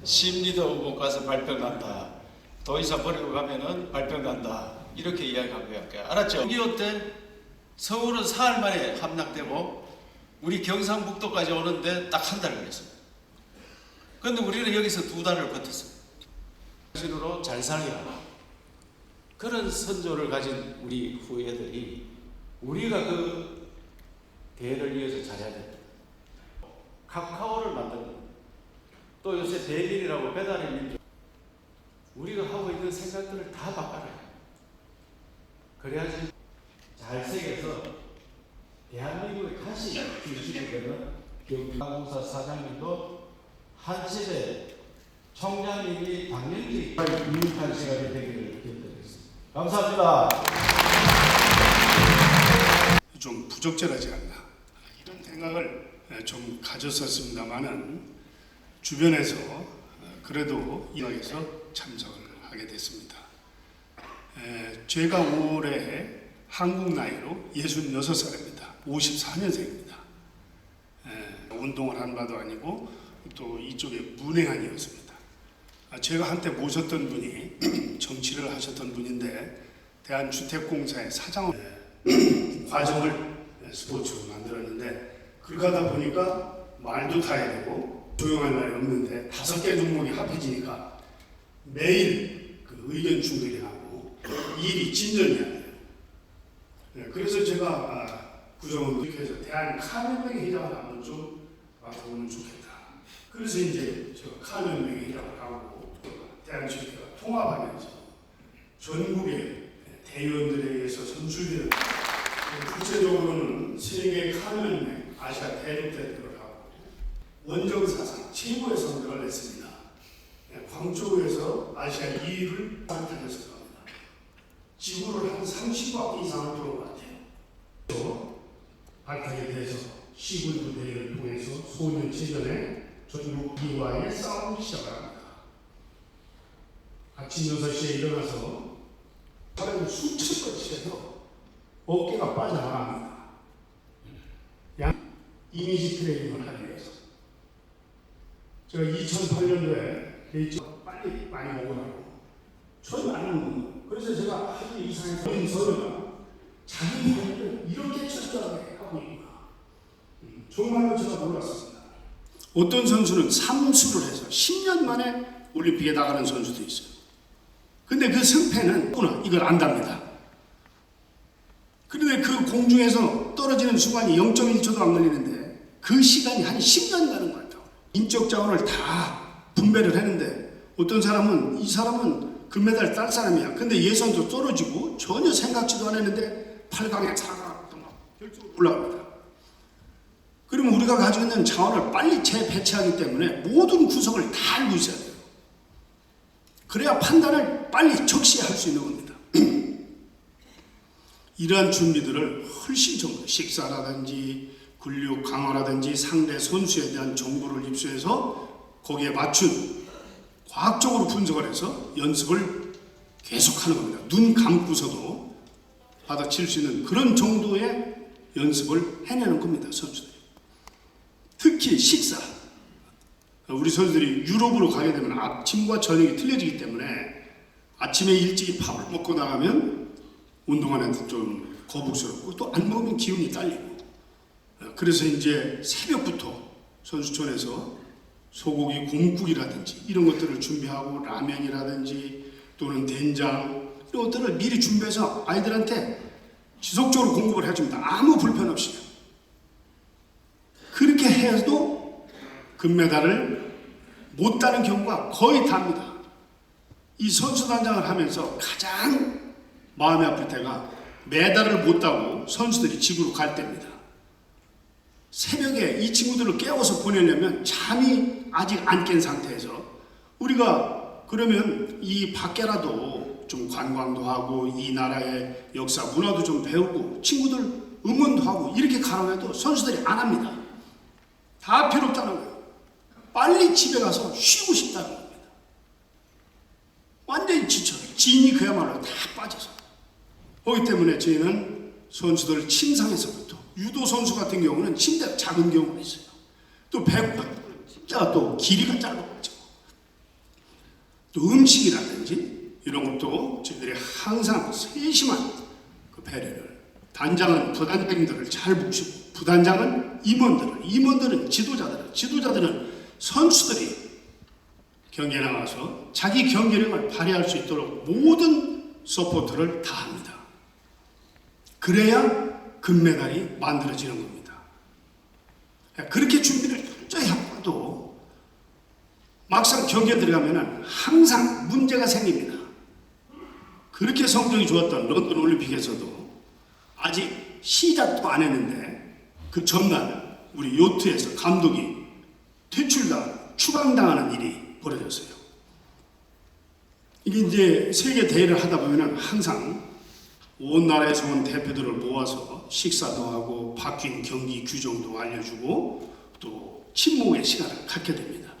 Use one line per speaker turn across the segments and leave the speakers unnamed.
심리도 못 가서 발병 난다. 도의사 버리고 가면은 발병 난다. 이렇게 이야기한 거야. 알았죠? 6.25 때 서울은 사흘 만에 함락되고 우리 경상북도까지 오는데 딱 한 달 걸렸어요. 그런데 우리는 여기서 2달을 버텼어요. 정신으로 잘 살리라. 그런 선조를 가진 우리 후예들이 우리가 그 대를 이어서 잘해야 된다. 카카오를 만드는 또 요새 대길이라고 배달의 민족 우리가 하고 있는 생각들을 다 바꿔라. 그래야지 잘 새겨서 대한민국의 다시 중심이 되는 경기공사 사장님도 한 집에 총장님이 당연히 유익한 시간이 되기를 기원드리겠습니다. 감사합니다.
좀 부적절하지 않나 이런 생각을 좀 가졌었습니다만은 주변에서 그래도 이왕에서 참석을 하게 됐습니다. 제가 올해 한국 나이로 66살입니다. 54년생입니다. 운동을 한 바도 아니고 또 이쪽에 문외한이었습니다. 제가 한때 모셨던 분이 정치를 하셨던 분인데 대한주택공사의 사장을 과정을 스포츠로 만들었는데 그렇게 하다 보니까 말도 타야 되고 조용한 날이 없는데 5개 종목이 합해지니까 매일 그 의견 충돌이 나고 일이 진전이 안 돼요. 그래서 제가 구정원들께서 대한 카멘맹의 회장을 한번 좀 와보면 좋겠다. 그래서 이제 제가 카멘맹의 회장을 하고 대한주택가 통합하면서 전국의 대의원들에 의해서 선출되는 구체적으로는 세계 카멘맹 아시아 대륙 대표를 하고 원정사상 최고의 성적을 냈습니다. 광저우에서 아시아 2위를 탈퇴했을 겁니다. 지구를 한 30억 이상을 들어온 것 같아요. 발탁에 대해서 시군부 대회를 통해서 소년체전에 전국 이와의 싸움을 시작합니다. 아침 6시에 일어나서 사람을 수천 번 치면서 어깨가 빠져나갑니다. 이미지 트레이닝을 하기 위해서. 제가 2008년도에 빨리 많이 먹으라고 전혀 안 먹는. 그래서 제가 아주 이상해서 어린 소녀가 자기 발을 이렇게 철저하게 하고 있구나. 정말로 제가 놀랐습니다. 어떤 선수는 삼수를 해서 10년 만에 올림픽에 나가는 선수도 있어요. 근데 그 승패는 이걸 안답니다. 그런데 그 공중에서 떨어지는 순간이 0.1초도 안 걸리는데 그 시간이 한 10년 가는 것 같아요. 인적 자원을 다 분배를 했는데 어떤 사람은 이 사람은 금메달 딸 사람이야. 근데 예선도 떨어지고 전혀 생각지도 안 했는데 8강에 4강 결승으로 올라갑니다. 그러면 우리가 가지고 있는 자원을 빨리 재배치하기 때문에 모든 구석을 다 알고 있어야 돼요. 그래야 판단을 빨리 적시할 수 있는 겁니다. 이러한 준비들을 훨씬 좀 식사라든지 근육 강화라든지 상대 선수에 대한 정보를 입수해서 거기에 맞춘 과학적으로 분석을 해서 연습을 계속하는 겁니다. 눈 감고서도 받아칠 수 있는 그런 정도의 연습을 해내는 겁니다. 선수들이. 특히 식사. 우리 선수들이 유럽으로 가게 되면 아침과 저녁이 틀려지기 때문에 아침에 일찍이 밥을 먹고 나가면 운동하는데 좀 거북스럽고 또 안 먹으면 기운이 딸리고 그래서 이제 새벽부터 선수촌에서 소고기 곰국이라든지 이런 것들을 준비하고 라면이라든지 또는 된장 이런 것들을 미리 준비해서 아이들한테 지속적으로 공급을 해줍니다. 아무 불편 없이. 그렇게 해도 금메달을 못 따는 경우가 거의 답니다. 이 선수단장을 하면서 가장 마음이 아플 때가 메달을 못 따고 선수들이 집으로 갈 때입니다. 새벽에 이 친구들을 깨워서 보내려면 잠이 아직 안 깬 상태에서 우리가 그러면 이 밖에라도 좀 관광도 하고 이 나라의 역사 문화도 좀 배우고 친구들 응원도 하고 이렇게 가라고 해도 선수들이 안 합니다. 다 필요 없다는 거예요. 빨리 집에 가서 쉬고 싶다는 겁니다. 완전히 지쳐요. 진이 그야말로 다 빠져서. 그렇기 때문에 저희는 선수들 침상에서부터 유도 선수 같은 경우는 침대가 작은 경우가 있어요. 또 배구가 진짜 또 길이가 짧아가지고 또 음식이라든지 이런 것도 저희들이 항상 세심한 그 배려를, 단장은 부단장님들을 잘 모시고 부단장은 임원들은 지도자들은 선수들이 경기에 나가서 자기 경기력을 발휘할 수 있도록 모든 서포트를 다 합니다. 그래야 금메달이 만들어지는 겁니다. 그렇게 준비를 철저히 하고도 막상 경기에 들어가면 항상 문제가 생깁니다. 그렇게 성적이 좋았던 런던 올림픽에서도 아직 시작도 안 했는데 그 전날 우리 요트에서 감독이 추방당하는 일이 벌어졌어요. 이게 이제 세계 대회를 하다 보면 항상 온 나라에서 온 대표들을 모아서 식사도 하고 바뀐 경기 규정도 알려주고 또 친목의 시간을 갖게 됩니다.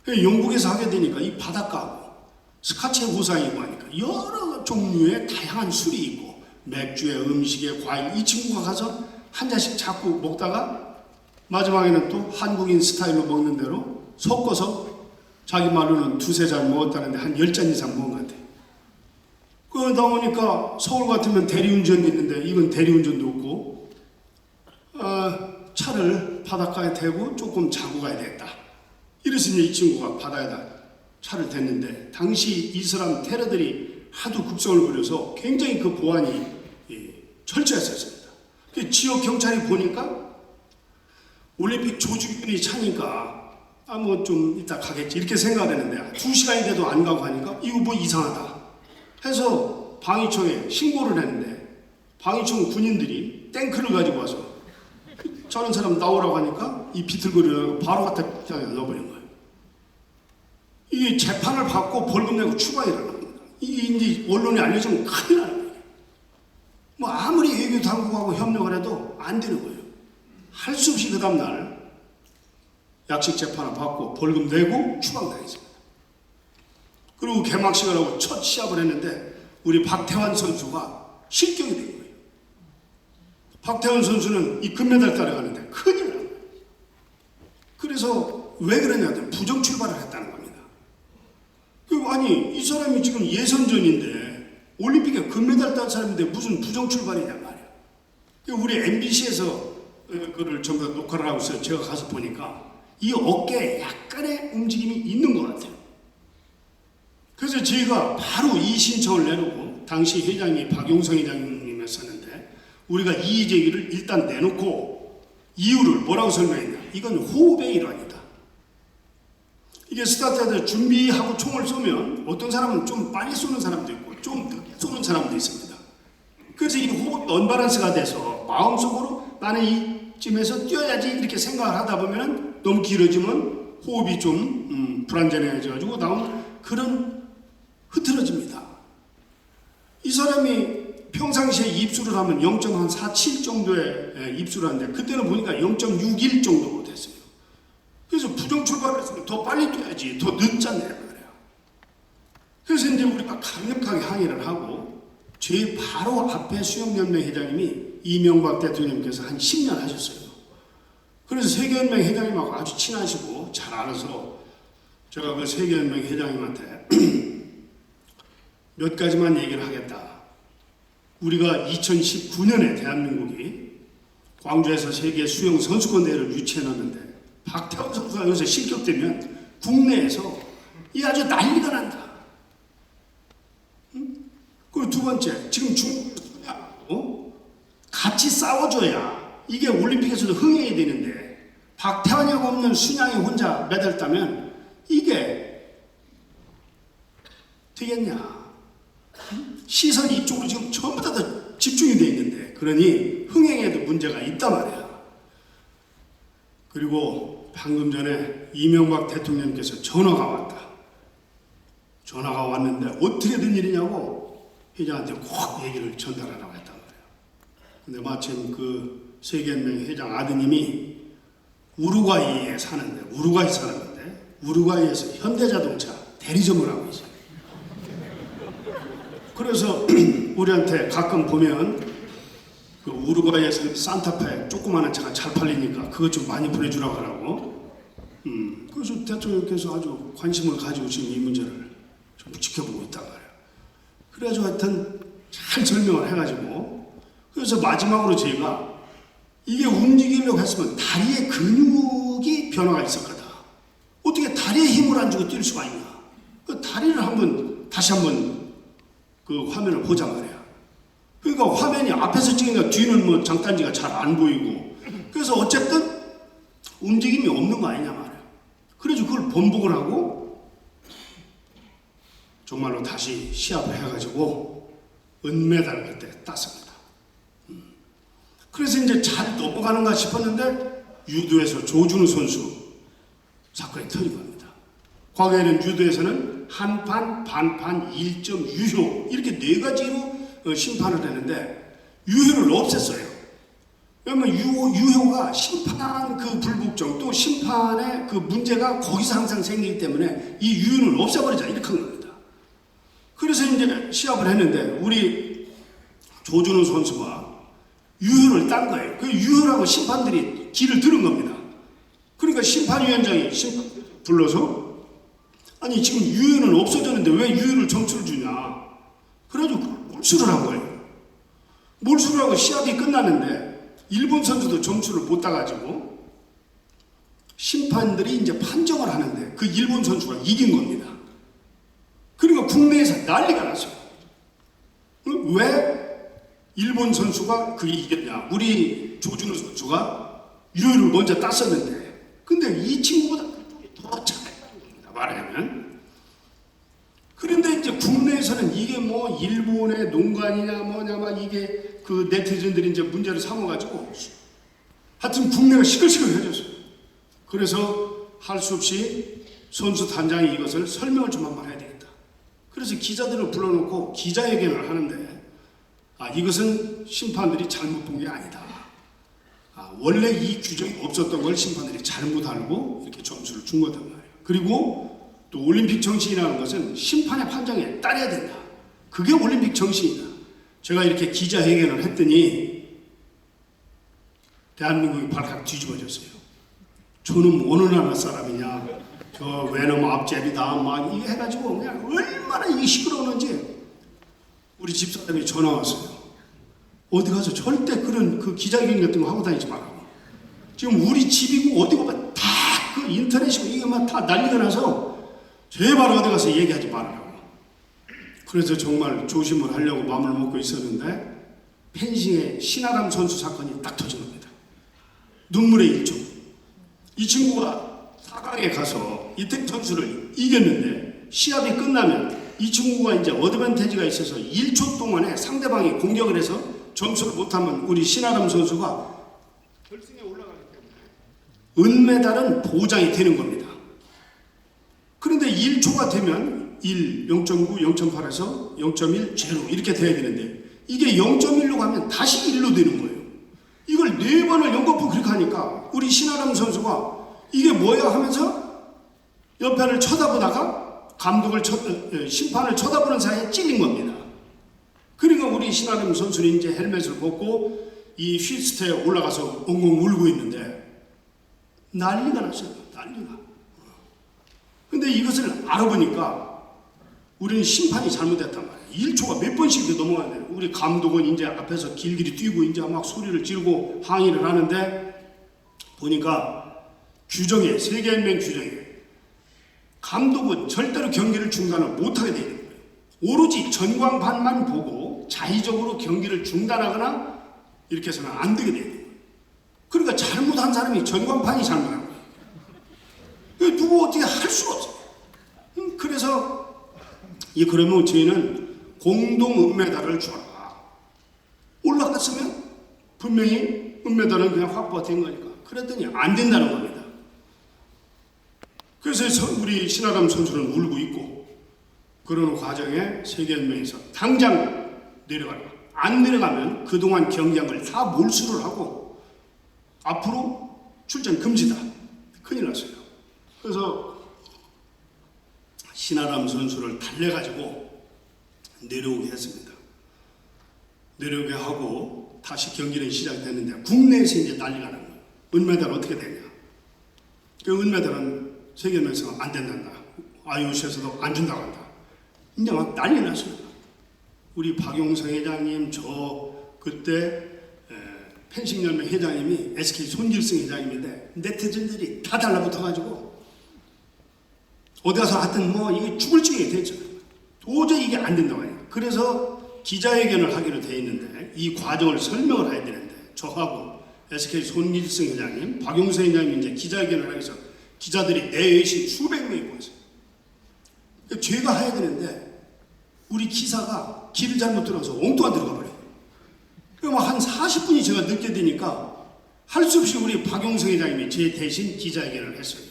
영국에서 하게 되니까 이 바닷가고 스카치의 우상이고 하니까 여러 종류의 다양한 술이 있고 맥주에 음식에 과일, 이 친구가 가서 한 잔씩 자꾸 먹다가 마지막에는 또 한국인 스타일로 먹는 대로 섞어서 자기 말로는 두세 잔 먹었다는데 한 10잔 이상 먹은 것 같아요. 그러다 보니까 서울 같으면 대리운전이 있는데 이건 대리운전도 없고 차를 바닷가에 대고 조금 자고 가야 되겠다. 이래서 이제 이 친구가 바다에다 차를 댔는데 당시 이슬람 테러들이 하도 급성을 부려서 굉장히 그 보안이 철저했었습니다. 지역 경찰이 보니까 올림픽 조직위원회 차니까 뭐 좀 이따 가겠지 이렇게 생각을 했는데 2시간이 돼도 안 가고 하니까 이거 뭐 이상하다 해서 방위청에 신고를 했는데 방위청 군인들이 탱크를 가지고 와서 저런 사람 나오라고 하니까 이 비틀거리고 바로 갖다 넣어버린 거예요. 이게 재판을 받고 벌금 내고 추방이라는 겁니다. 이게 이제 언론에 알려지면 큰일 나는 거예요. 뭐 아무리 외교 당국하고 협력을 해도 안 되는 거예요. 할 수 없이 그 다음날 약식 재판을 받고 벌금 내고 추방당했습니다. 그리고 개막식을 하고 첫 시합을 했는데 우리 박태환 선수가 실격이 된 거예요. 박태환 선수는 이 금메달 따라가는데 큰일 난 거예요. 그래서 왜 그러냐면 부정 출발을 했다는 겁니다. 그리고 아니 이 사람이 지금 예선전인데 올림픽에 금메달 딴 사람인데 무슨 부정 출발이냐 말이야. 우리 MBC에서 그거를 전부 다 녹화를 하고 있어요. 제가 가서 보니까 이 어깨에 약간의 움직임이 있는 것 같아요. 그래서 저희가 바로 이 신청을 내놓고 당시 회장이 박용성 회장님이었었는데 우리가 이의 제기를 일단 내놓고 이유를 뭐라고 설명했냐. 이건 호흡의 일환이다. 이게 스타트에서 준비하고 총을 쏘면 어떤 사람은 좀 빨리 쏘는 사람도 있고 좀 늦게 쏘는 사람도 있습니다. 그래서 이 호흡이 언밸런스가 돼서 마음속으로 나는 이쯤에서 뛰어야지 이렇게 생각을 하다 보면 너무 길어지면 호흡이 좀 불안전해져가지고 나오는 그런 흐트러집니다. 이 사람이 평상시에 입수를 하면 0.47 정도의 입수를 하는데 그때는 보니까 0.61 정도 됐어요. 그래서 부정 출발을 했으면 더 빨리 뛰어야지 더 늦잖아요. 그래서 이제 우리가 강력하게 항의를 하고 제 바로 앞에 수영연맹 회장님이 이명박 대통령께서 한 10년 하셨어요. 그래서 세계연맹 회장님하고 아주 친하시고 잘 알아서 제가 그 세계연맹 회장님한테 몇 가지만 얘기를 하겠다. 우리가 2019년에 대한민국이 광주에서 세계 수영 선수권 대회를 유치해놨는데 박태환 선수가 여기서 실격되면 국내에서 이 아주 난리가 난다. 그리고 두 번째, 지금 중국하고 같이 싸워줘야 이게 올림픽에서도 흥행이 되는데 박태환이하고 없는 순양이 혼자 메달 따면 이게 되겠냐. 시선이 이쪽으로 지금 전부 다 집중이 되어 있는데 그러니 흥행에도 문제가 있단 말이야. 그리고 방금 전에 이명박 대통령께서 전화가 왔다. 전화가 왔는데 어떻게 된 일이냐고 회장한테 꼭 얘기를 전달하라고 했단 말이에요. 근데 마침 그 세계연맹 회장 아드님이 우루과이에 사는데 우루과이에서 현대자동차 대리점을 하고 있어요. 그래서 우리한테 가끔 보면 그 우루과이에서 산타페 조그마한 차가 잘 팔리니까 그것 좀 많이 보내주라고 하라고. 그래서 대통령께서 아주 관심을 가지고 지금 이 문제를 전부 지켜보고 있단 말이에요. 그래가지고 하여튼 잘 설명을 해가지고 그래서 마지막으로 저희가 이게 움직이려고 했으면 다리에 근육이 변화가 있을 거다. 어떻게 다리에 힘을 안 주고 뛸 수가 있나? 그 다리를 다시 한번 그 화면을 보자 말이야. 그러니까 화면이 앞에서 찍으니까 뒤는 뭐 장단지가 잘 안 보이고 그래서 어쨌든 움직임이 없는 거 아니냐 말이야. 그래서 그걸 번복을 하고 정말로 다시 시합을 해가지고 은메달을 그때 땄습니다. 그래서 이제 잘 넘어가는가 싶었는데 유도에서 조준우 선수 사건이 터진 겁니다. 과거에는 유도에서는 한판, 반판, 1점, 유효 이렇게 4가지로 심판을 했는데 유효를 없앴어요. 왜냐면 유효가 심판 그 불복종 또 심판의 그 문제가 거기서 항상 생기기 때문에 이 유효는 없애버리자 이렇게 한 겁니다. 그래서 이제 시합을 했는데 우리 조준우 선수가 유효를 딴 거예요. 그 유효라고 심판들이 귀를 들은 겁니다. 그러니까 심판위원장이 불러서 아니 지금 유효는 없어졌는데 왜 유효를 점수를 주냐. 그래가지고 몰수를 한 거예요. 몰수를 하고 시합이 끝났는데 일본 선수도 점수를 못 따가지고 심판들이 이제 판정을 하는데 그 일본 선수가 이긴 겁니다. 그러니까 국내에서 난리가 났어요. 왜 일본 선수가 그게 이겼냐. 우리 조준우 선수가 유효를 먼저 땄었는데 근데 이 친구보다 그쪽이 더 잘했다는 겁니다. 말하자면. 그런데 이제 국내에서는 이게 뭐 일본의 농간이냐 뭐냐 막 이게 그 네티즌들이 이제 문제를 삼아가지고 하여튼 국내가 시끌시끌해졌어요. 그래서 할 수 없이 선수 단장이 이것을 설명을 좀 한번 해야 되겠다. 그래서 기자들을 불러놓고 기자회견을 하는데 이것은 심판들이 잘못 본 게 아니다. 원래 이 규정이 없었던 걸 심판들이 잘못 알고 이렇게 점수를 준 거단 말이에요. 그리고 또 올림픽 정신이라는 것은 심판의 판정에 따라야 된다. 그게 올림픽 정신이다. 제가 이렇게 기자회견을 했더니 대한민국이 발칵 뒤집어졌어요. 저는 어느 나라 사람이냐, 저 외놈 앞제비다 막 이게 해가지고 그냥 얼마나 이게 시끄러웠는지 우리 집사람이 전화 왔어요. 어디 가서 절대 그런 그 기자회견 같은 거 하고 다니지 말라고. 지금 우리 집이고 어디 가면 다 그 인터넷이고 이게 막 다 난리가 나서 제발 어디 가서 얘기하지 말라고. 그래서 정말 조심을 하려고 마음을 먹고 있었는데 펜싱의 신아람 선수 사건이 딱 터진 겁니다. 눈물의 일조. 이 친구가 4강에 가서 이택 선수를 이겼는데 시합이 끝나면 이 친구가 이제 어드밴티지가 있어서 1초 동안에 상대방이 공격을 해서 점수를 못하면 우리 신아람 선수가 결승에 올라가기 때문에 은메달은 보장이 되는 겁니다. 그런데 1초가 되면 1, 0.9, 0.8에서 0.1, 제로 이렇게 돼야 되는데 이게 0.1로 가면 다시 1로 되는 거예요. 이걸 4번을 연거푸 그렇게 하니까 우리 신아람 선수가 이게 뭐야 하면서 옆에를 쳐다보다가 심판을 쳐다보는 사이에 찔린 겁니다. 그러니까 우리 신아람 선수는 이제 헬멧을 벗고 이 휘스트에 올라가서 엉엉 울고 있는데 난리가 났어요. 난리가. 근데 이것을 알아보니까 우리는 심판이 잘못했단 말이에요. 1초가 몇 번씩 이렇게 넘어가는데 우리 감독은 이제 앞에서 길길이 뛰고 이제 막 소리를 지르고 항의를 하는데 보니까 규정에 세계연맹 규정에 감독은 절대로 경기를 중단을 못하게 되어 있는 거예요. 오로지 전광판만 보고 자의적으로 경기를 중단하거나 이렇게 해서는 안 되게 되어 있는 거예요. 그러니까 잘못한 사람이 전광판이 잘못한 거예요. 누구 어떻게 할 수가 없어요. 그래서 그러면 저희는 공동 은메달을 줘라. 올라갔으면 분명히 은메달은 그냥 확보가 된 거니까. 그랬더니 안 된다는 겁니다. 그래서 우리 신아람 선수는 울고 있고 그러는 과정에 세계연맹에서 당장 내려가라. 안 내려가면 그동안 경기한 걸 다 몰수를 하고 앞으로 출전 금지다. 큰일 났어요. 그래서 신아람 선수를 달래가지고 내려오게 했습니다. 내려오게 하고 다시 경기는 시작됐는데 국내에서 이제 난리가 난 거예요. 은메달 어떻게 되냐. 그 은메달은 세계연맹에서 안 된단다. IOC에서도 안 준다고 한다. 이제 막 난리 났습니다. 우리 박용성 회장님, 저 그때 펜싱연맹 회장님이 SK 손길승 회장님인데 네티즌들이 다 달라붙어가지고 어디 가서 하여튼 뭐 이게 죽을 지경이 됐죠. 도저히 이게 안 된다고 해요. 그래서 기자회견을 하기로 돼 있는데 이 과정을 설명을 해야 되는데 저하고 SK 손길승 회장님, 박용성 회장님이 이제 기자회견을 하기 위해서 기자들이 내외신 수백 명이 모였어요. 제가 해야 되는데 우리 기사가 길을 잘못 들어서 엉뚱한 데로 가버려요. 한 40분이 제가 늦게 되니까 할 수 없이 우리 박용성 회장님이 제 대신 기자회견을 했어요.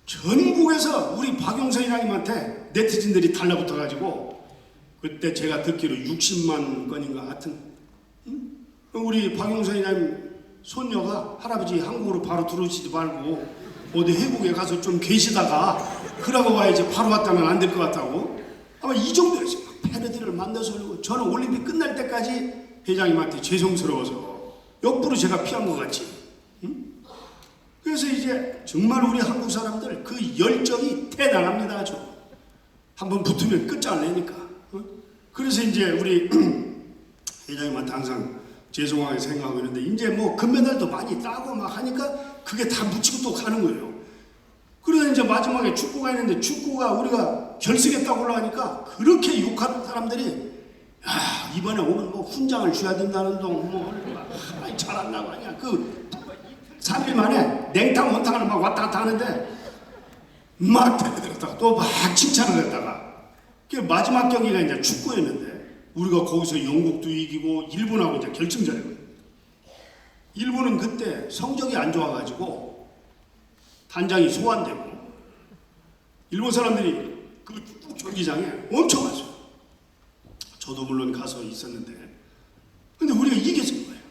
전국에서 우리 박용성 회장님한테 네티즌들이 달라붙어가지고 그때 제가 듣기로 60만 건인가 하여튼 우리 박용성 회장님 손녀가 할아버지 한국으로 바로 들어오시지 말고 어디 외국에 가서 좀 계시다가 그러고 와야지 바로 왔다면 안 될 것 같다고 아마 이 정도였어요. 패러디를 만나서 그러고 저는 올림픽 끝날 때까지 회장님한테 죄송스러워서 옆으로 제가 피한 것 같지. 그래서 이제 정말 우리 한국 사람들 그 열정이 대단합니다. 아주 한번 붙으면 끝장을 내니까. 그래서 이제 우리 회장님한테 항상 죄송하게 생각하고 있는데 이제 뭐 금메달도 많이 따고 막 하니까 그게 다 묻히고 또 가는 거예요. 그러다 이제 마지막에 축구가 있는데 축구가 우리가 결승에 딱 올라가니까 그렇게 욕하는 사람들이 야 이번에 오면 뭐 훈장을 줘야 된다는 동 잘 안 나고 아니야. 그 3일 만에 냉탕 원탕을 막 왔다 갔다 하는데 막 달려들었다가 또 막 칭찬을 했다가 그 마지막 경기가 이제 축구였는데 우리가 거기서 영국도 이기고 일본하고 이제 결승전이거든요. 일본은 그때 성적이 안 좋아가지고 단장이 소환되고 일본 사람들이 그 축구 경기장에 엄청 왔어요. 저도 물론 가서 있었는데 근데 우리가 이겼을 거예요.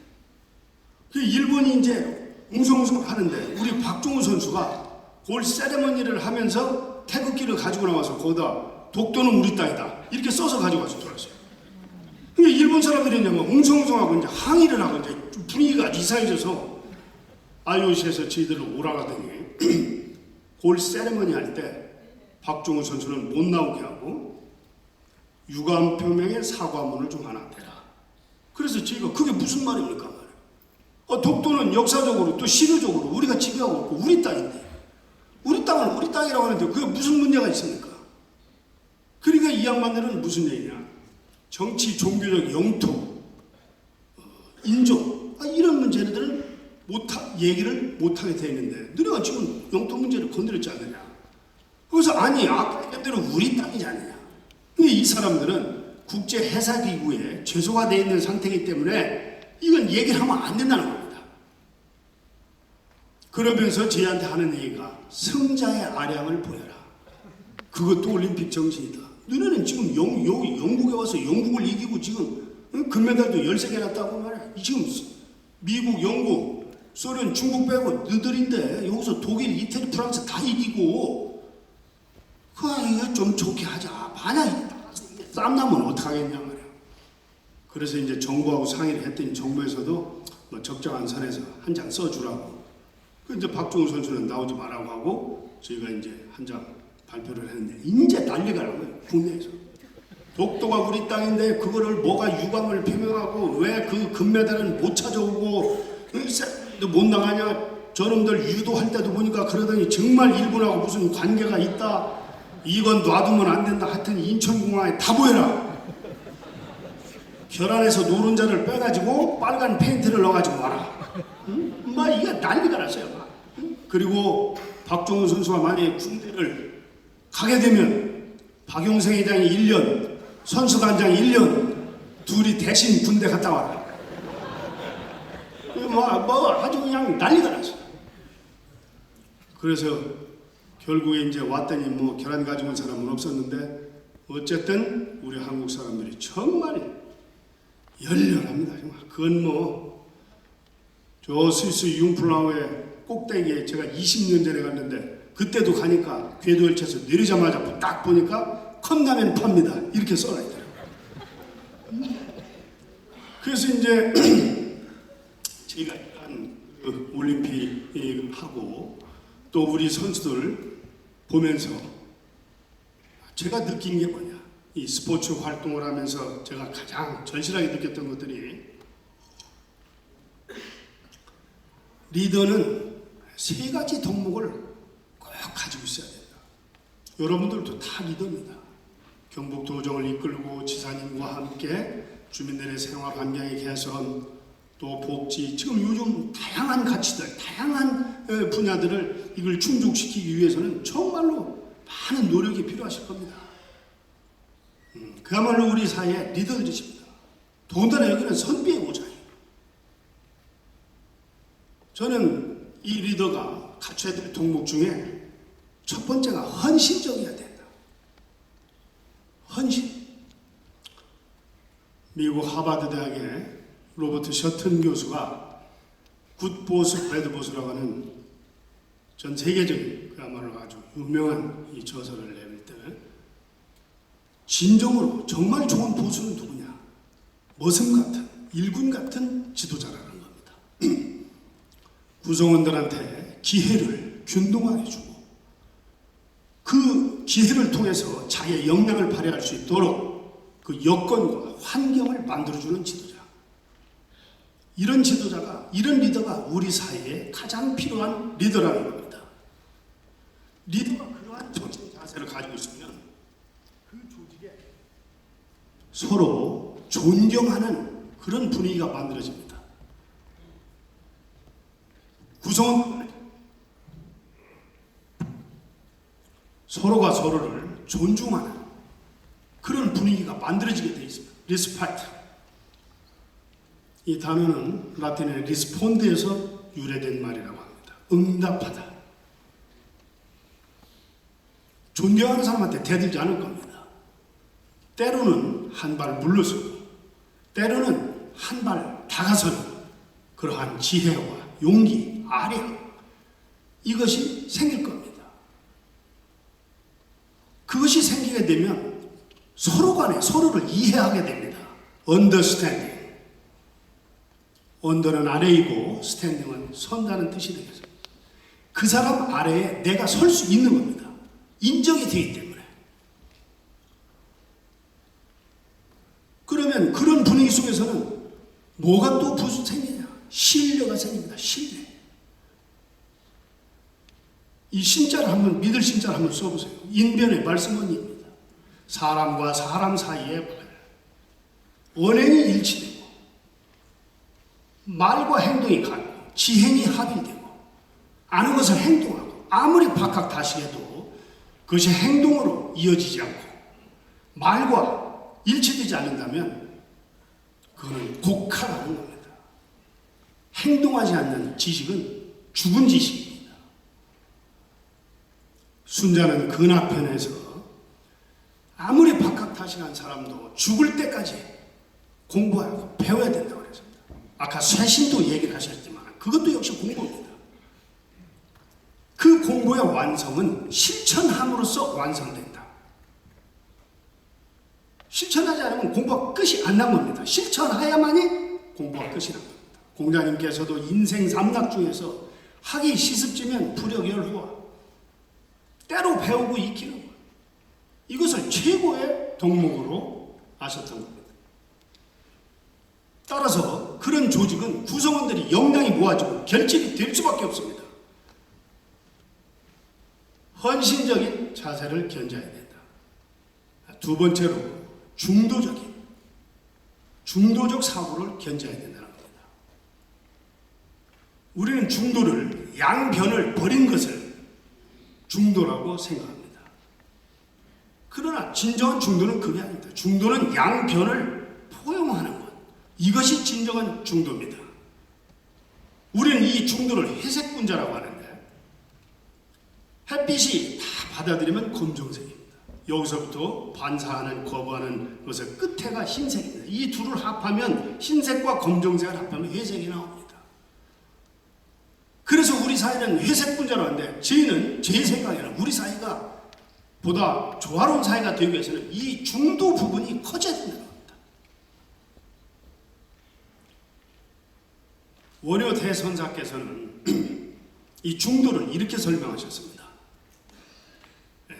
그 일본이 이제 웅성웅성 하는데 우리 박종우 선수가 골 세레머니를 하면서 태극기를 가지고 나와서 거기다 독도는 우리 땅이다 이렇게 써서 가지고 와서 돌았어요. 근데 일본 사람들이 이제 막 웅성웅성하고 이제 항의를 하고 이제 분위기가 아주 이상해져서 IOC에서 저희들로 오라가더니 골 세레머니 할 때 박종우 선수는 못 나오게 하고 유감 표명의 사과문을 좀 하나 대라. 그래서 저희가 그게 무슨 말입니까 말이에요. 독도는 역사적으로 또 시류적으로 우리가 지배하고 있고 우리 땅인데 우리 땅은 우리 땅이라고 하는데 그게 무슨 문제가 있습니까? 그러니까 이 양반들은 무슨 얘기냐? 정치, 종교적 영토, 인종 이런 문제들을 얘기를 못하게 돼 있는데 너네가 지금 영토 문제를 건드렸지 않느냐? 그래서 아니 아까 얘기한 대로 우리 땅이지 않느냐? 근데 이 사람들은 국제해사기구에 죄소가 돼 있는 상태이기 때문에 이건 얘기를 하면 안 된다는 겁니다. 그러면서 저희한테 하는 얘기가 승자의 아량을 보여라. 그것도 올림픽 정신이다. 너네는 지금 영국에 와서 영국을 이기고 지금 금메달도 13개나 따고 말이야. 지금 미국, 영국, 소련, 중국 빼고 너들인데 여기서 독일, 이태리, 프랑스 다 이기고 이거 좀 좋게 하자. 만약에 싸움 나면 어떡하겠냐 말이야. 그래서 이제 정부하고 상의를 했더니 정부에서도 뭐 적정한 선에서 한 장 써주라고. 그 이제 박종우 선수는 나오지 말라고 하고 저희가 이제 한 장 발표를 했는데 이제 난리가 난 거예요. 국내에서. 독도가 우리 땅인데 그거를 뭐가 유감을 표명하고 왜 그 금메달은 못 찾아오고 못 나가냐. 저놈들 유도할 때도 보니까 그러더니 정말 일본하고 무슨 관계가 있다. 이건 놔두면 안 된다. 하여튼 인천공항에 다 보여라. 결안에서 노른자를 빼가지고 빨간 페인트를 넣어가지고 와라. 응? 막 이게 난리가 났어요. 응? 그리고 박종우 선수가 만약에 군대를 가게 되면 박용성 회장이 1년, 선수단장이 1년 둘이 대신 군대 갔다 와라. 뭐 아주 그냥 난리가 났어요. 그래서 결국에 이제 왔더니 뭐 계란 가지고 온 사람은 없었는데 어쨌든 우리 한국 사람들이 정말 열렬합니다. 정말 그건 뭐 저 스위스 융플라우의 꼭대기에 제가 20년 전에 갔는데 그때도 가니까 궤도열차에서 내리자마자 딱 보니까 컵라면 팝니다. 이렇게 써놔 있더라고요. 그래서 이제 제가 올림픽 하고 또 우리 선수들 보면서 제가 느낀 게 뭐냐, 이 스포츠 활동을 하면서 제가 가장 절실하게 느꼈던 것들이, 리더는 세 가지 덕목을 꼭 가지고 있어야 된다. 여러분들도 다 리더입니다. 경북도정을 이끌고 지사님과 함께 주민들의 생활 환경의 개선, 또 복지, 지금 요즘 다양한 가치들, 다양한 분야들을 이걸 충족시키기 위해서는 정말로 많은 노력이 필요하실 겁니다. 그야말로 우리 사회의 리더들이십니다. 더군다나 여기는 선비의 모자예요. 저는 이 리더가 갖춰야 될 덕목 중에 첫 번째가 헌신적이어야 된다. 헌신. 미국 하버드 대학의 로버트 셔튼 교수가 굿보스 배드보스라고 하는 전 세계적인 그야말로 아주 유명한 이 저서를 낼 때, 진정으로 정말 좋은 보수는 누구냐? 머슴 같은, 일군 같은 지도자라는 겁니다. 구성원들한테 기회를 균등하게 주고 그 기회를 통해서 자기의 역량을 발휘할 수 있도록 그 여건과 환경을 만들어주는 지도자. 이런 지도자가, 이런 리더가 우리 사회에 가장 필요한 리더라는 겁니다. 리더가 그러한 정신 자세를 가지고 있으면 그 조직에 서로 존경하는 그런 분위기가 만들어집니다. 구성원 서로가 서로를 존중하는 그런 분위기가 만들어지게 되어 있습니다. 리스펙트. 이 단어는 라틴의 리스폰드에서 유래된 말이라고 합니다. 응답하다. 존경하는 사람한테 대들지 않을 겁니다. 때로는 한 발 물러서고, 때로는 한 발 다가서는 그러한 지혜와 용기, 아량, 이것이 생길 겁니다. 그것이 생기게 되면 서로 간에 서로를 이해하게 됩니다. understanding. 언더는 아래이고 스탠딩은 선다는 뜻이 되겠습니다. 그 사람 아래에 내가 설 수 있는 겁니다. 인정이 되기 때문에. 그러면 그런 분위기 속에서는 뭐가 또 생기냐? 신뢰가 생깁니다. 신뢰. 이 신자를 한번, 믿을 신자를 한번 써보세요. 인변의 말씀원입니다. 사람과 사람 사이에 언행이 일치되고 말과 행동이 같고 지행이 합일되고 아는 것을 행동하고 아무리 박학다식해도 그것이 행동으로 이어지지 않고 말과 일치되지 않는다면 그거는 곡하라는 겁니다. 행동하지 않는 지식은 죽은 지식입니다. 순자는 근학편에서 아무리 박학다식한 사람도 죽을 때까지 공부하고 배워야 된다고 그랬습니다. 아까 쇄신도 얘기를 하셨지만 그것도 역시 공부입니다. 그 공부의 완성은 실천함으로써 완성된다. 실천하지 않으면 공부가 끝이 안 난 겁니다. 실천해야만이 공부가 끝이 난 겁니다. 공자님께서도 인생 삼락 중에서 학이 시습지면 불여결후와 때로 배우고 익히는 것, 이것을 최고의 덕목으로 아셨던 겁니다. 따라서 그런 조직은 구성원들이 역량이 모아지고 결집이 될 수밖에 없습니다. 헌신적인 자세를 견져야 된다. 두 번째로 중도적 사고를 견져야 된다는 겁니다. 우리는 중도를, 양변을 버린 것을 중도라고 생각합니다. 그러나 진정한 중도는 그게 아닙니다. 중도는 양변을 포용하는 것, 이것이 진정한 중도입니다. 우리는 이 중도를 회색분자라고 하는데, 햇빛이 다 받아들이면 검정색입니다. 여기서부터 반사하는, 거부하는 것의 끝에가 흰색입니다. 이 둘을 합하면, 흰색과 검정색을 합하면 회색이 나옵니다. 그래서 우리 사회는 회색분자로 하는데, 제 생각에는 우리 사회가 보다 조화로운 사회가 되기 위해서는 이 중도 부분이 커져야 된다는 겁니다. 원효 대선사께서는 이 중도를 이렇게 설명하셨습니다.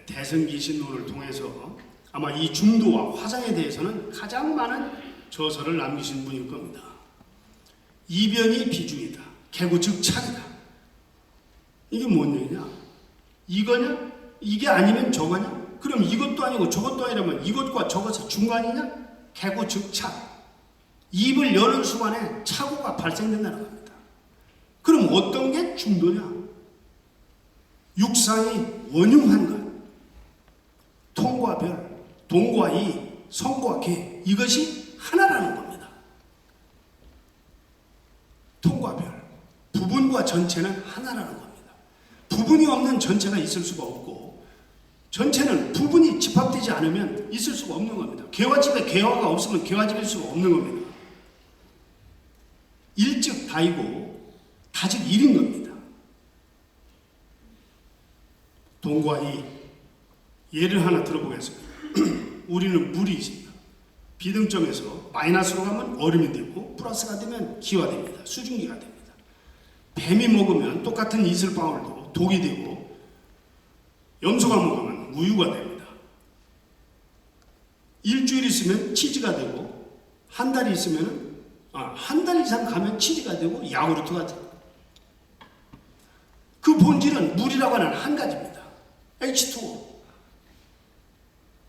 대승기신론을 통해서 아마 이 중도와 화상에 대해서는 가장 많은 저서를 남기신 분일 겁니다. 이변이 비중이다. 개구 즉 차이다. 이게 뭔 얘기냐? 이거냐? 이게 아니면 저거냐? 그럼 이것도 아니고 저것도 아니라면 이것과 저것의 중간이냐? 개구 즉 차. 입을 여는 순간에 착오가 발생된다는 겁니다. 그럼 어떤 게 중도냐? 육상이 원흉한 것, 통과 별, 동과 이, 성과 계, 이것이 하나라는 겁니다. 통과 별, 부분과 전체는 하나라는 겁니다. 부분이 없는 전체가 있을 수가 없고 전체는 부분이 집합되지 않으면 있을 수가 없는 겁니다. 개화집에 개화가 없으면 개화집일 수가 없는 겁니다. 일즉 다이고 다즉 일인 겁니다. 동과 이, 예를 하나 들어보겠습니다. 우리는 물이 있습니다. 비등점에서 마이너스로 가면 얼음이 되고 플러스가 되면 기화 됩니다. 수증기가 됩니다. 뱀이 먹으면 똑같은 이슬방울도 독이 되고 염소가 먹으면 우유가 됩니다. 일주일 있으면 치즈가 되고 한 달 있으면 한 달 이상 가면 치즈가 되고 야구르트가 됩니다. 그 본질은 물이라고 하는 한 가지입니다. H2O.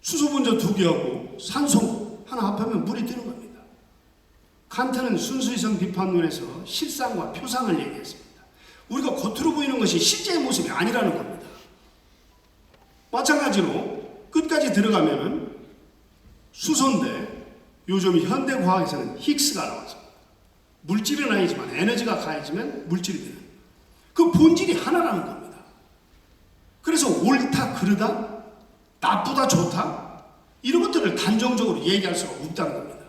수소 분자 2개하고 산소 하나 합하면 물이 되는 겁니다. 칸트는 순수이성 비판론에서 실상과 표상을 얘기했습니다. 우리가 겉으로 보이는 것이 실제의 모습이 아니라는 겁니다. 마찬가지로 끝까지 들어가면은 수소인데 요즘 현대과학에서는 힉스가 나왔습니다. 물질은 아니지만 에너지가 가해지면 물질이 되는 그 본질이 하나라는 겁니다. 그래서 옳다 그르다 나쁘다 좋다 이런 것들을 단정적으로 얘기할 수가 없다는 겁니다.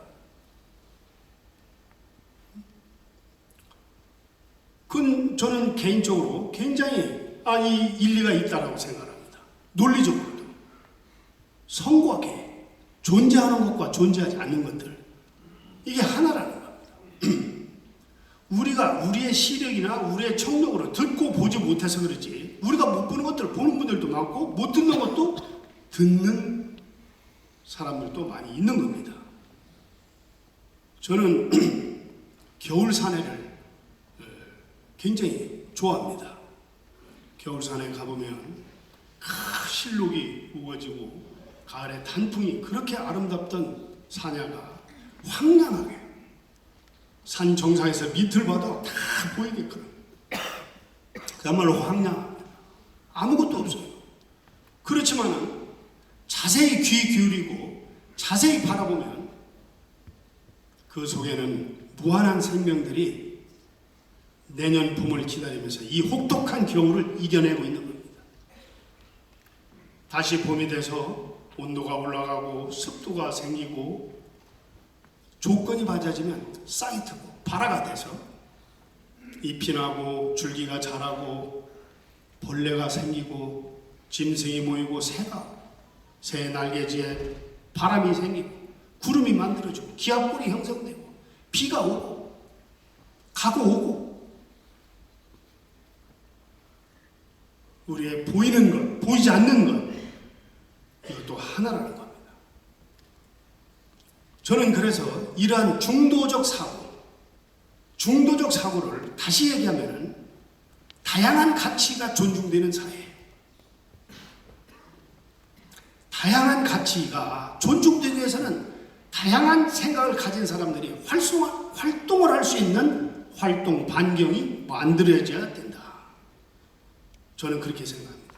그건 저는 개인적으로 굉장히 이 일리가 있다고 생각합니다. 논리적으로도 성과 계, 존재하는 것과 존재하지 않는 것들 이게 하나라는 겁니다. 우리가 우리의 시력이나 우리의 청력으로 듣고 보지 못해서 그렇지 우리가 못 보는 것들을 보는 분들도 많고 못 듣는 것도 듣는 사람들도 많이 있는 겁니다. 저는 겨울 산해를 굉장히 좋아합니다. 겨울 산에 가보면 실록이 우거지고 가을에 단풍이 그렇게 아름답던 산야가 황량하게 산 정상에서 밑을 봐도 다 보이게끔 그야말로 황량합니다. 아무것도 없어요. 그렇지만은 자세히 귀 기울이고 자세히 바라보면 그 속에는 무한한 생명들이 내년 봄을 기다리면서 이 혹독한 겨울을 이겨내고 있는 겁니다. 다시 봄이 돼서 온도가 올라가고 습도가 생기고 조건이 맞아지면 사이트고 발화가 돼서 잎이 나고 줄기가 자라고 벌레가 생기고 짐승이 모이고 새 날개지에 바람이 생기고 구름이 만들어지고 기압골이 형성되고 비가 오고 가고 오고 우리의 보이는 것, 보이지 않는 것 이것도 하나라는 겁니다. 저는 그래서 이러한 중도적 사고를 다시 얘기하면 다양한 가치가 존중되는 사회, 다양한 가치가 존중되기 위해서는 다양한 생각을 가진 사람들이 활동을 할 수 있는 활동 반경이 만들어져야 된다. 저는 그렇게 생각합니다.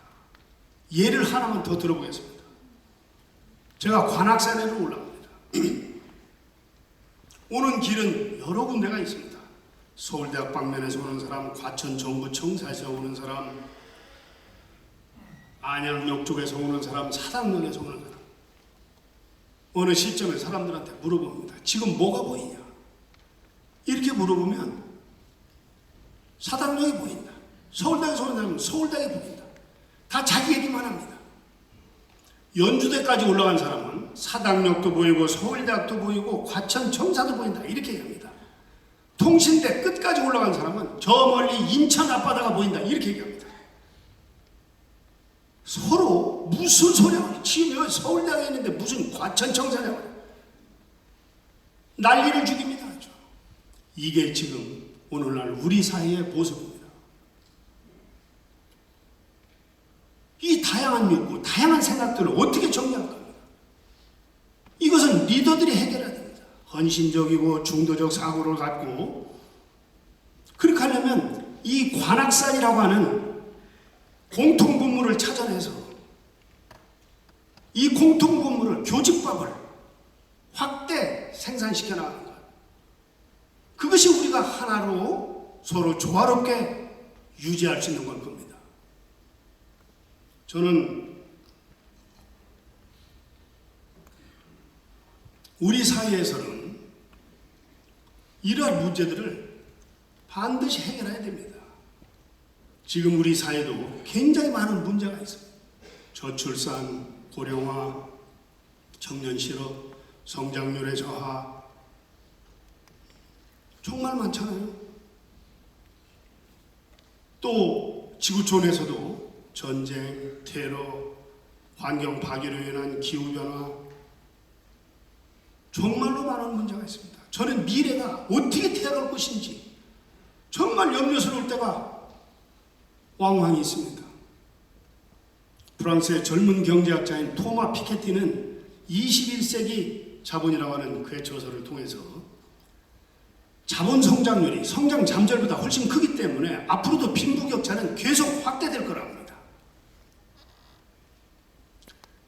예를 하나만 더 들어보겠습니다. 제가 관악산에로 올라갑니다. 오는 길은 여러 군데가 있습니다. 서울대학 방면에서 오는 사람, 과천 정부청사에서 오는 사람, 안양역 쪽에서 오는 사람, 사당역에서 오는 사람. 어느 시점에 사람들한테 물어봅니다. 지금 뭐가 보이냐? 이렇게 물어보면 사당역이 보인다. 서울대에서 오는 사람은 서울대가 보인다. 다 자기 얘기만 합니다. 연주대까지 올라간 사람은 사당역도 보이고 서울대학도 보이고 과천 청사도 보인다. 이렇게 얘기합니다. 통신대 끝까지 올라간 사람은 저 멀리 인천 앞바다가 보인다. 이렇게 얘기합니다. 서로 무슨 소리야? 지금 여기 서울대학에 있는데 무슨 과천청사냐고. 난리를 죽입니다. 아주. 이게 지금 오늘날 우리 사회의 모습입니다. 이 다양한 욕구, 다양한 생각들을 어떻게 정리할 겁니까? 이것은 리더들이 해결해야 됩니다. 헌신적이고 중도적 사고를 갖고 그렇게 하려면 이 관악산이라고 하는 공통분모를 찾아내서 이 공통분모를 교집밥을 확대 생산시켜 나가는 것. 그것이 우리가 하나로 서로 조화롭게 유지할 수 있는 걸 겁니다. 저는 우리 사회에서는 이러한 문제들을 반드시 해결해야 됩니다. 지금 우리 사회도 굉장히 많은 문제가 있습니다. 저출산, 고령화, 청년 실업, 성장률의 저하, 정말 많잖아요. 또 지구촌에서도 전쟁, 테러, 환경 파괴로 인한 기후변화, 정말로 많은 문제가 있습니다. 저는 미래가 어떻게 되어갈 것인지 정말 염려스러울 때가 왕왕히 있습니다. 프랑스의 젊은 경제학자인 토마 피케티는 21세기 자본이라고 하는 그의 저서를 통해서 자본 성장률이 성장 잠재력보다 훨씬 크기 때문에 앞으로도 빈부격차는 계속 확대될 거라고 합니다.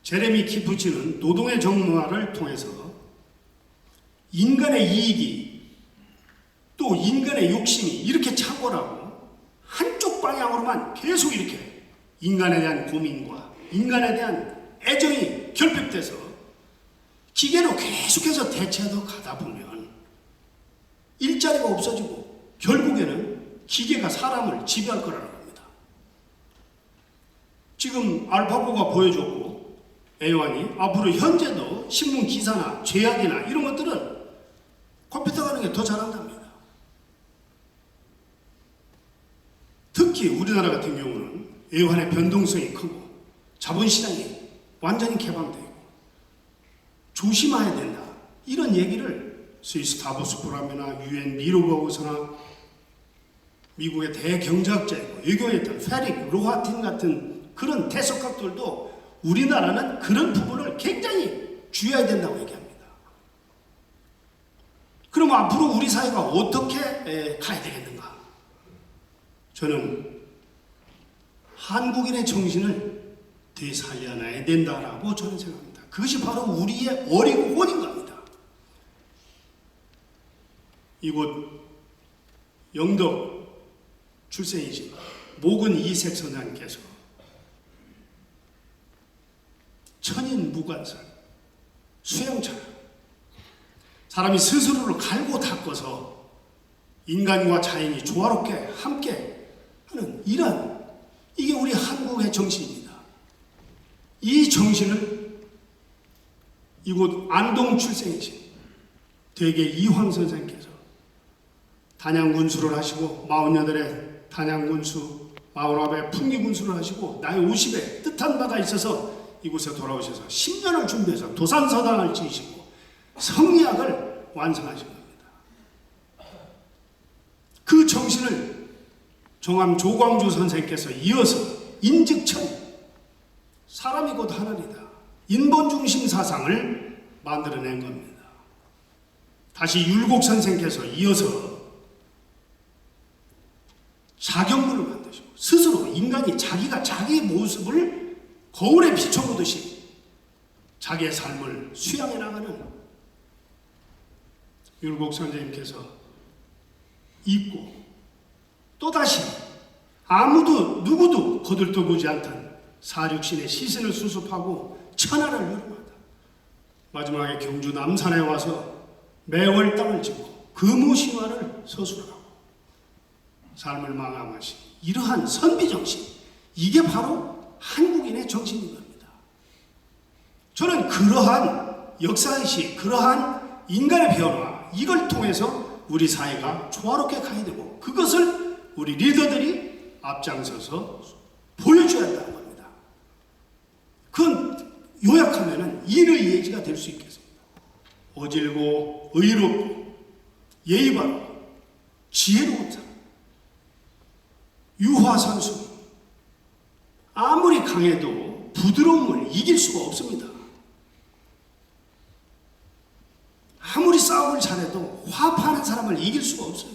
제레미 키프치는 노동의 정문화를 통해서 인간의 이익이 또 인간의 욕심이 이렇게 착오라고 한쪽 방향으로만 계속 이렇게 인간에 대한 고민과 인간에 대한 애정이 결핍돼서 기계로 계속해서 대체하다 가다 보면 일자리가 없어지고 결국에는 기계가 사람을 지배할 거라는 겁니다. 지금 알파고가 보여줬고 A1이 앞으로 현재도 신문 기사나 죄악이나 이런 것들은 컴퓨터가 하는 게 더 잘한답니다. 특히 우리나라 같은 경우는 A1의 변동성이 크고 자본시장이 완전히 개방되고 조심해야 된다. 이런 얘기를 스위스 다보스 포럼이나 UN 미르버그서나 미국의 대경제학자이고 외교했던 페릭 로하틴 같은 그런 대석학들도 우리나라는 그런 부분을 굉장히 주의해야 된다고 얘기합니다. 그럼 앞으로 우리 사회가 어떻게 가야 되겠는가? 저는 한국인의 정신을 되살려놔야 된다라고 저는 생각합니다. 그것이 바로 우리의 어리고 혼인 겁니다. 이곳 영덕 출생이신 목은 이색 선생님께서 천인무관설, 수양철, 사람이 스스로를 갈고 닦아서 인간과 자연이 조화롭게 함께 하는 이게 우리 한국의 정신입니다. 이 정신을 이곳 안동 출생이신 대개 이황 선생님께서 단양군수를 하시고 48에 단양군수, 49에 풍기군수를 하시고 나이 50에 뜻한 바가 있어서 이곳에 돌아오셔서 10년을 준비해서 도산서당을 지으시고 성리학을 완성하신 겁니다. 그 정신을 정암 조광주 선생께서 이어서 인즉천, 사람이 곧 하늘이다, 인본중심 사상을 만들어낸 겁니다. 다시 율곡 선생께서 이어서 자경문을 만드시고 스스로 인간이 자기가 자기의 모습을 거울에 비춰보듯이 자기의 삶을 수양해 나가는 율곡 선생님께서 있고 또다시 아무도 누구도 거들떠보지 않던 사륙신의 시신을 수습하고 천하를 유름하다. 마지막에 경주 남산에 와서 매월 땅을 짓고 금우신화를 서술하고 삶을 마감하신 이러한 선비정신, 이게 바로 한국인의 정신인 겁니다. 저는 그러한 역사의식, 그러한 인간의 변화, 이걸 통해서 우리 사회가 조화롭게 가야 되고 그것을 우리 리더들이 앞장서서 보여줘야 한다는 겁니다. 그건 요약하면은 인의 예지가 될 수 있겠습니다. 어질고 의롭고 예의 바르고 지혜로운 사람, 유화선수. 아무리 강해도 부드러움을 이길 수가 없습니다. 아무리 싸움을 잘해도 화합하는 사람을 이길 수가 없어요.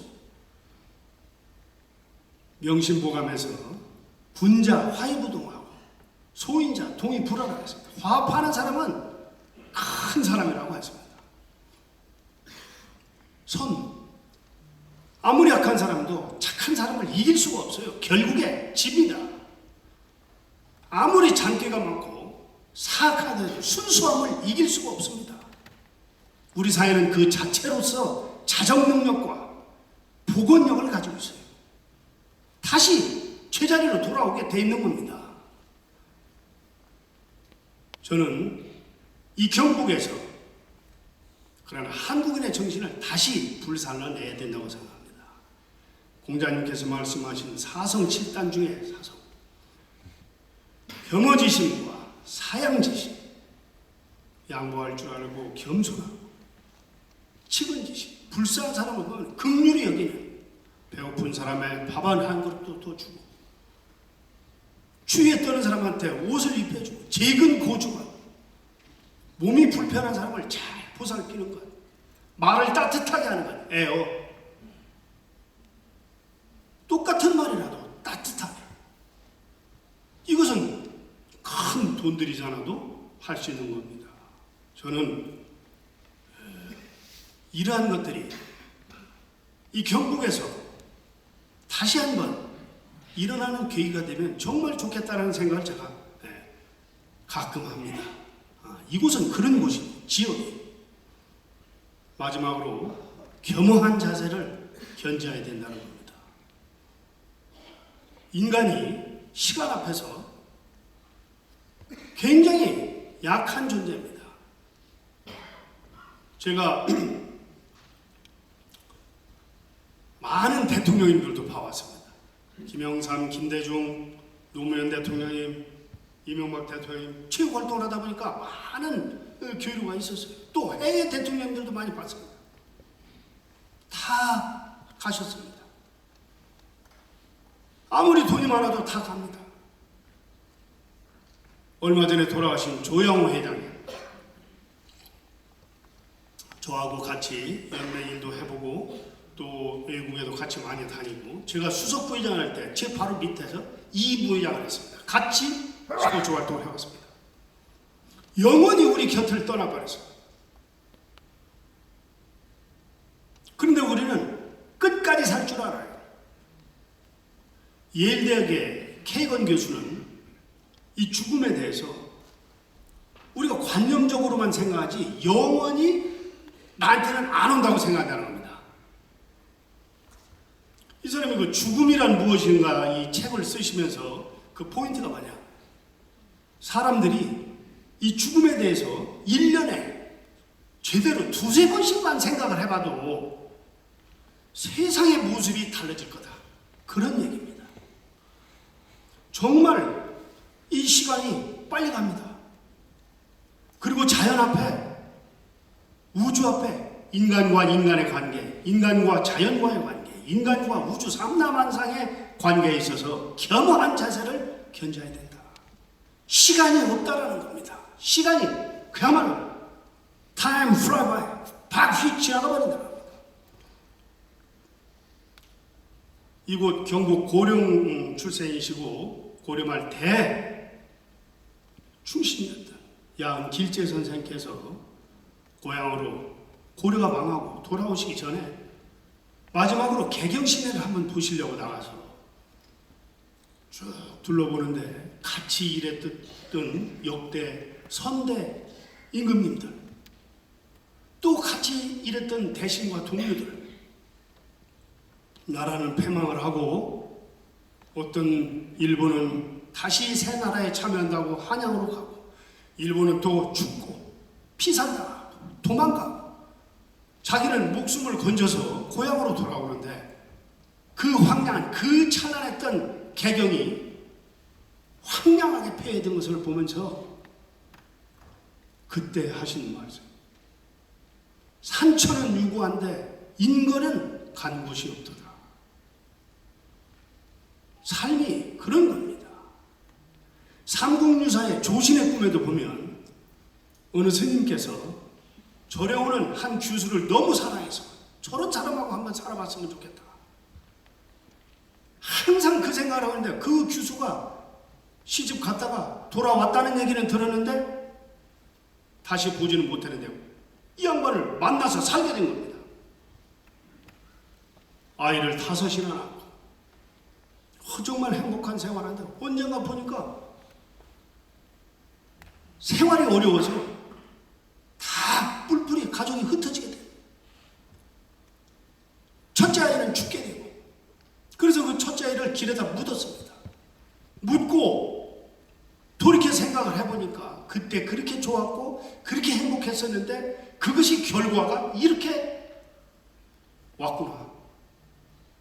명심보감에서 군자 화이부동하고 소인자 동의불화라고 했습니다. 화합하는 사람은 큰 사람이라고 했습니다. 선, 아무리 약한 사람도 착한 사람을 이길 수가 없어요. 결국에 집니다. 아무리 잔꾀가 많고 사악하든 순수함을 이길 수가 없습니다. 우리 사회는 그 자체로서 자정 능력과 복원력을 가지고 있어요. 다시 제자리로 돌아오게 돼 있는 겁니다. 저는 이 경북에서 그러나 한국인의 정신을 다시 불살라내야 된다고 생각합니다. 공자님께서 말씀하신 사성 7단 중에 사성, 겸허지심과 사양지심, 양보할 줄 알고 겸손하고 측은지심, 불쌍한 사람을 보면 긍휼히 여기는, 배고픈 사람의 밥 한 그릇도 더 주고, 추위에 떠는 사람한테 옷을 입혀주고, 재근 고주하고, 몸이 불편한 사람을 잘 보살피는 것, 말을 따뜻하게 하는 것, 에어. 똑같은 말이라도 따뜻하게. 이것은 큰 돈 들이지 않아도 할 수 있는 겁니다. 저는 이러한 것들이 이 경북에서 다시 한번 일어나는 계기가 되면 정말 좋겠다는 생각을 제가 가끔 합니다. 이곳은 그런 곳이고 지역이. 마지막으로 겸허한 자세를 견지해야 된다는 겁니다. 인간이 시간 앞에서 굉장히 약한 존재입니다. 제가 많은 대통령님들도 봐왔습니다. 김영삼, 김대중, 노무현 대통령님, 이명박 대통령님 체육 활동을 하다 보니까 많은 교류가 있었어요. 또 해외 대통령님들도 많이 봤습니다. 다 가셨습니다. 아무리 돈이 많아도 다 갑니다. 얼마 전에 돌아가신 조영호 회장님, 저하고 같이 연맹 일도 해보고 또 외국에도 같이 많이 다니고, 제가 수석 부회장을 할 때 제 바로 밑에서 이 부회장을 했습니다. 같이 스포츠 활동을 해왔습니다. 영원히 우리 곁을 떠나버렸어요. 그런데 우리는 끝까지 살 줄 알아요. 예일대학의 케이건 교수는 이 죽음에 대해서 우리가 관념적으로만 생각하지 영원히 나한테는 안 온다고 생각한다는 겁니다. 이 사람이 그 죽음이란 무엇인가 이 책을 쓰시면서 그 포인트가 뭐냐, 사람들이 이 죽음에 대해서 1년에 제대로 두세 번씩만 생각을 해봐도 세상의 모습이 달라질 거다, 그런 얘기입니다. 정말 이 시간이 빨리 갑니다. 그리고 자연 앞에, 우주 앞에 인간과 인간의 관계, 인간과 자연과의 관계, 인간과 우주 삼라만상의 관계에 있어서 겸허한 자세를 견져야 된다. 시간이 없다라는 겁니다. 시간이 그야말로 time fly by, 박휘 지나가버린다는 겁니다. 이곳 경북 고령 출생이시고 고려말 대 충신이었던 야은 길재 선생께서 고향으로 고려가 망하고 돌아오시기 전에 마지막으로 개경시내를 한번 보시려고 나가서 쭉 둘러보는데 같이 일했던 역대 선대 임금님들, 또 같이 일했던 대신과 동료들, 나라는 패망을 하고 어떤 일본은 다시 새 나라에 참여한다고 한양으로 가고, 일본은 또 죽고 피살당하고 도망가고, 자기는 목숨을 건져서 고향으로 돌아오는데 그 황량한, 그 찬란했던 개경이 황량하게 폐해된 것을 보면서 그때 하신 말씀. 산천은 유구한데 인거는 간 곳이 없도다. 삶이 그런 겁니다. 삼국유사의 조신의 꿈에도 보면 어느 스님께서 절에 오는 한 규수를 너무 사랑해서 저런 사람하고 한번 살아봤으면 좋겠다. 항상 그 생각을 하는데 그 규수가 시집 갔다가 돌아왔다는 얘기는 들었는데 다시 보지는 못했는데 이 양반을 만나서 살게 된 겁니다. 아이를 5이나 낳고 정말 행복한 생활하는데 언젠가 보니까 생활이 어려워서 다 뿔뿔이 가족이 흩어지게 돼요. 첫째 아이는 죽게 되고 그래서 그 첫째 아이를 길에다 묻었습니다. 묻고 돌이켜 생각을 해보니까 그때 그렇게 좋았고 그렇게 행복했었는데 그것이 결과가 이렇게 왔구나.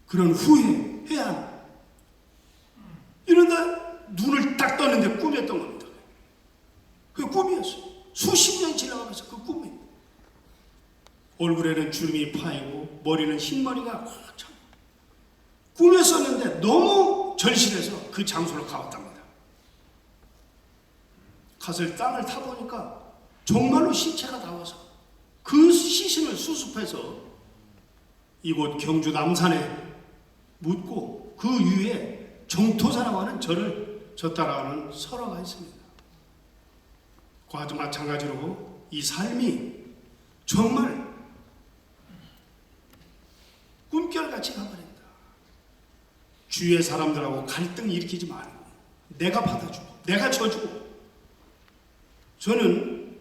그런 후회, 해안. 이런데 눈을 딱 떴는데 꿈이었던 겁니다. 그게 꿈이었어요. 수십 년이 지나가면서 그 꿈이. 얼굴에는 주름이 파이고 머리는 흰머리가 확 차고. 꿈이었었는데 너무 절실해서 그 장소로 가봤답니다. 가서 땅을 타보니까 정말로 시체가 나와서 그 시신을 수습해서 이곳 경주 남산에 묻고 그 위에 정토사라고 하는 절을 졌다라는 설화가 있습니다. 그와도 마찬가지로 이 삶이 정말 꿈결같이 가버린다. 주위의 사람들하고 갈등 일으키지 말고 내가 받아주고 내가 져주고. 저는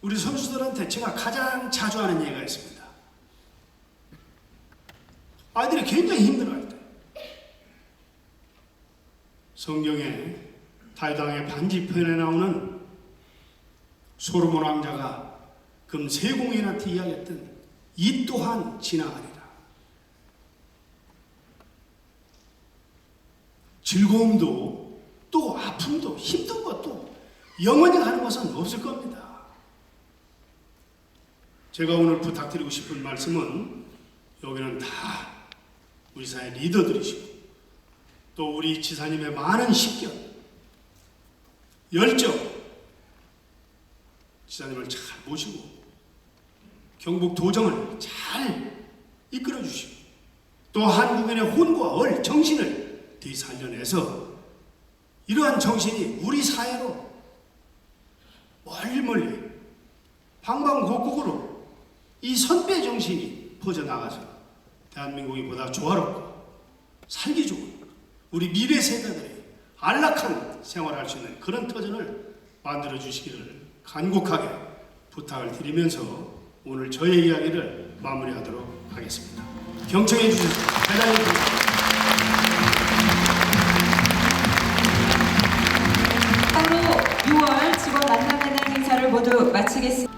우리 선수들한테 제가 가장 자주 하는 얘기가 있습니다. 아이들이 굉장히 힘들어할 때 성경에 다윗왕의 반지편에 나오는 솔로몬 왕자가 금 세공인한테 이야기했던 이 또한 지나가리라. 즐거움도 또 아픔도 힘든 것도 영원히 가는 것은 없을 겁니다. 제가 오늘 부탁드리고 싶은 말씀은 여기는 다 우리 사회 리더들이시고 또 우리 지사님의 많은 식견, 열정, 지사님을 잘 모시고 경북 도정을 잘 이끌어 주시고 또 한국인의 혼과 얼 정신을 되살려내서 이러한 정신이 우리 사회로 멀리 방방곡곡으로 이 선배 정신이 퍼져나가서 대한민국이 보다 조화롭고 살기 좋은 우리 미래 세대들이 안락한 생활할 수 있는 그런 터전을 만들어 주시기를 간곡하게 부탁을 드리면서 오늘 저의 이야기를 마무리하도록 하겠습니다. 경청해 주셔서 대단히 감사합니다.
다음으로 6월 직원 만남회담 행사를 모두 마치겠습니다.